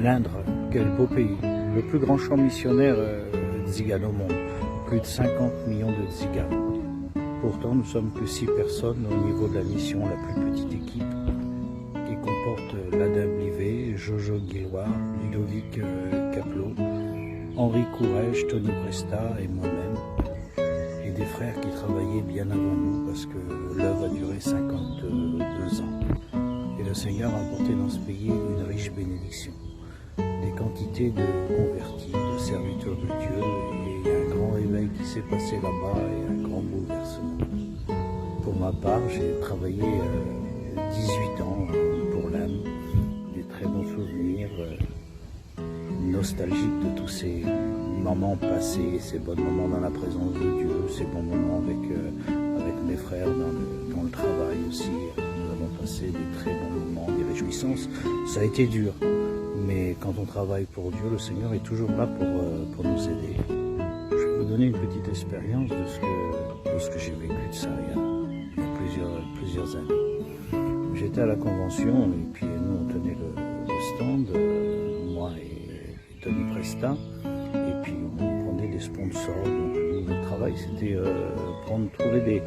L'Indre, quel beau pays. Le plus grand champ missionnaire tzigane au monde. Plus de 50 millions de tziganes. Pourtant, nous sommes que 6 personnes au niveau de la mission, la plus petite équipe, qui comporte Ladin Blivet, Jojo Guilloire, Ludovic Caplot, Henri Courrèges, Tony Presta et moi-même. Et des frères qui travaillaient bien avant nous parce que l'œuvre a duré 52 ans. Et le Seigneur a apporté dans ce pays une riche bénédiction. Des quantités de convertis, de serviteurs de Dieu, et il y a un grand réveil qui s'est passé là-bas et un grand bouleversement. Pour ma part, j'ai travaillé 18 ans pour l'âme, des très bons souvenirs, nostalgiques de tous ces moments passés, ces bons moments dans la présence de Dieu, ces bons moments avec mes frères dans le travail aussi. Nous avons passé des très bons moments, des réjouissances. Ça a été dur. Mais quand on travaille pour Dieu, le Seigneur est toujours là pour nous aider. Je vais vous donner une petite expérience de ce que j'ai vécu de ça il y a plusieurs années. J'étais à la convention et puis nous on tenait le stand, moi et Tony Presta, et puis on prenait des sponsors. Donc notre travail c'était trouver des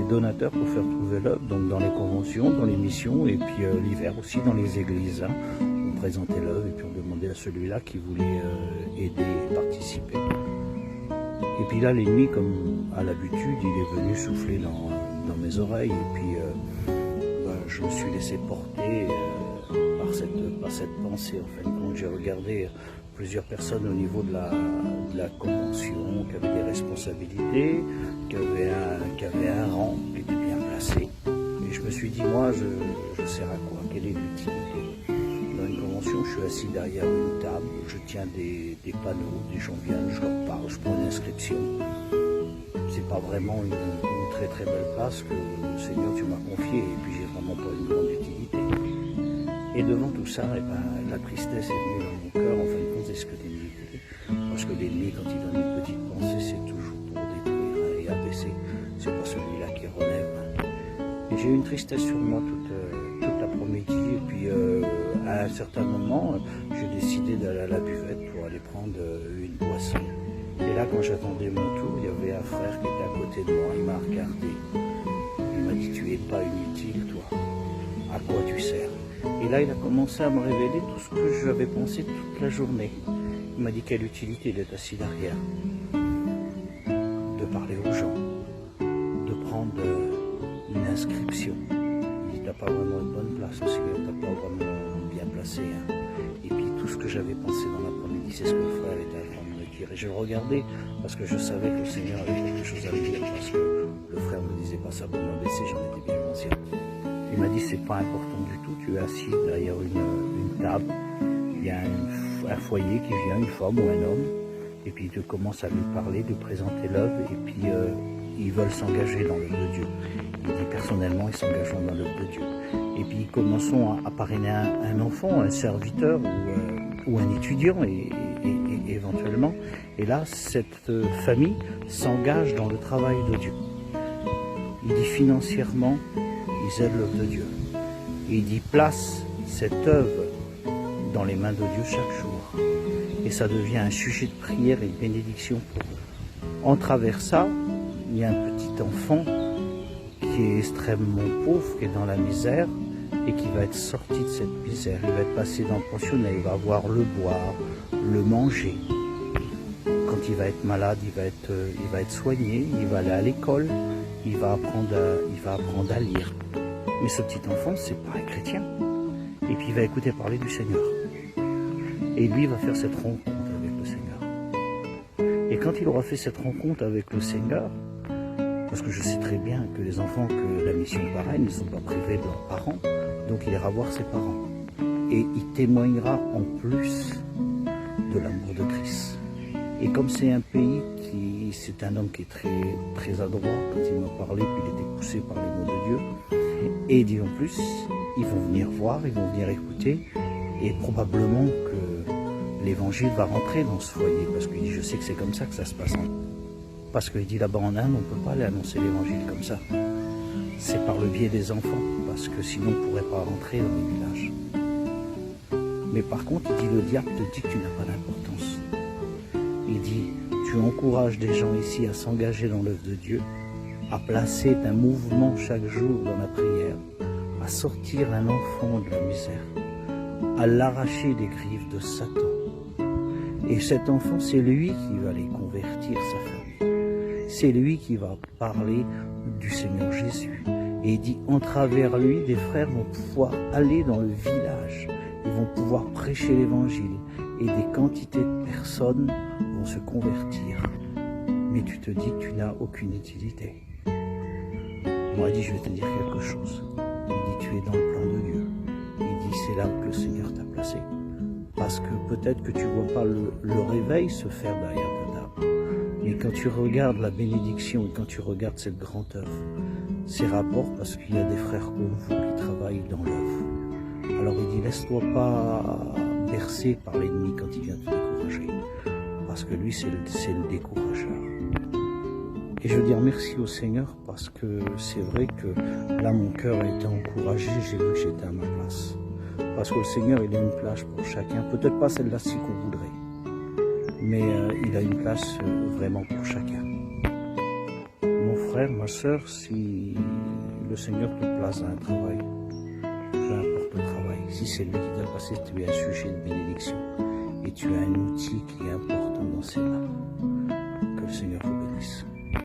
donateurs pour faire trouver l'œuvre, donc dans les conventions, dans les missions et puis l'hiver aussi dans les églises. On présentait l'œuvre et puis on demandait à celui-là qui voulait aider et participer. Et puis là, l'ennemi, comme à l'habitude, il est venu souffler dans mes oreilles et puis je me suis laissé porter par cette pensée. En fin de compte, j'ai regardé plusieurs personnes au niveau de la convention qui avaient des responsabilités, qui avaient un rang, qui était bien placé. Et je me suis dit, moi, je sers à quoi? Quelle est l'utilité? Dans une convention, je suis assis derrière une table, je tiens des panneaux, des gens viennent, je leur parle, je prends une inscription. C'est pas vraiment une très très belle place que le Seigneur tu m'as confiée, et puis j'ai vraiment pas une grande utilité. Et devant tout ça, la tristesse est venue dans mon cœur, en fin de compte, c'est ce que l'ennemi. Parce que l'ennemi, quand il donne une petite pensée, c'est toujours pour détruire et abaisser. C'est pas celui-là qui relève. Et j'ai eu une tristesse sur moi toute l'après-midi, et puis à un certain moment, j'ai décidé d'aller à la buvette pour aller prendre une boisson. Et là, quand j'attendais mon tour, il y avait un frère qui était à côté de moi, il m'a regardé. Il m'a dit, tu es pas inutile, toi. À quoi tu sers? Et là, il a commencé à me révéler tout ce que j'avais pensé toute la journée. Il m'a dit, quelle utilité d'être assis derrière, de parler aux gens, de prendre une inscription. Il dit, t'as pas vraiment une bonne place aussi, t'as pas vraiment bien placé. Hein. Et puis tout ce que j'avais pensé dans l'après-midi, c'est ce que le frère était en train de me dire. Et je le regardais parce que je savais que le Seigneur avait quelque chose à me dire, parce que le frère ne me disait pas ça pour m'abaisser, j'en étais bien conscient. Il m'a dit, c'est pas important du tout, tu es assis derrière une table, il y a un foyer qui vient, une femme ou un homme, et puis tu commences à lui parler, lui présenter l'œuvre, et puis ils veulent s'engager dans l'œuvre de Dieu. Il dit personnellement, ils s'engageront dans l'œuvre de Dieu. Et puis commençons à parrainer un enfant, un serviteur ou un étudiant, et éventuellement. Et là, cette famille s'engage dans le travail de Dieu. Il dit financièrement, ils aident l'œuvre de Dieu. Et il dit place cette œuvre dans les mains de Dieu chaque jour. Et ça devient un sujet de prière et de bénédiction pour eux. En travers ça, il y a un petit enfant qui est extrêmement pauvre, qui est dans la misère et qui va être sorti de cette misère. Il va être passé dans le pensionnat, il va avoir le boire, le manger. Quand il va être malade, il va être soigné, il va aller à l'école, il va apprendre à lire. Mais ce petit enfant, c'est pas un chrétien. Et puis il va écouter parler du Seigneur. Et lui, il va faire cette rencontre avec le Seigneur. Et quand il aura fait cette rencontre avec le Seigneur, parce que je sais très bien que les enfants que la mission parraine ne sont pas privés de leurs parents, donc il ira voir ses parents. Et il témoignera en plus de l'amour de Christ. Et comme c'est un pays c'est un homme qui est très, très adroit, quand il m'a parlé, puis il était poussé par les mots de Dieu. Et il dit en plus, ils vont venir voir, ils vont venir écouter, et probablement que l'évangile va rentrer dans ce foyer, parce qu'il dit, je sais que c'est comme ça que ça se passe. Parce qu'il dit, là-bas en Inde, on ne peut pas aller annoncer l'évangile comme ça. C'est par le biais des enfants, parce que sinon on ne pourrait pas rentrer dans les villages. Mais par contre, il dit, le diable te dit que tu n'as pas d'importance. Il dit, tu encourages des gens ici à s'engager dans l'œuvre de Dieu, à placer un mouvement chaque jour dans la prière, à sortir un enfant de la misère, à l'arracher des griffes de Satan. Et cet enfant, c'est lui qui va les convertir, sa famille. C'est lui qui va parler du Seigneur Jésus. Et il dit, en travers lui, des frères vont pouvoir aller dans le village. Ils vont pouvoir prêcher l'évangile. Et des quantités de personnes vont se convertir. Mais tu te dis que tu n'as aucune utilité. Moi, il dit, je vais te dire quelque chose. Il dit, tu es dans le plan de Dieu. Il dit, c'est là que le Seigneur t'a placé. Parce que peut-être que tu ne vois pas le réveil se faire derrière ta table. Mais quand tu regardes la bénédiction et quand tu regardes cette grande œuvre, c'est rapport parce qu'il y a des frères comme vous qui travaillent dans l'œuvre. Alors il dit, laisse-toi pas bercer par l'ennemi quand il vient te décourager. Parce que lui, c'est le décourageur. Et je veux dire merci au Seigneur parce que c'est vrai que là, mon cœur a été encouragé, j'ai vu que j'étais à ma place. Parce que le Seigneur, il a une place pour chacun. Peut-être pas celle-là-ci qu'on voudrait. Mais il a une place vraiment pour chacun. Mon frère, ma soeur, si le Seigneur te place dans un travail, peu importe le travail, si c'est lui qui t'a passé, tu es un sujet de bénédiction. Et tu as un outil qui est important dans ses mains. Que le Seigneur vous bénisse.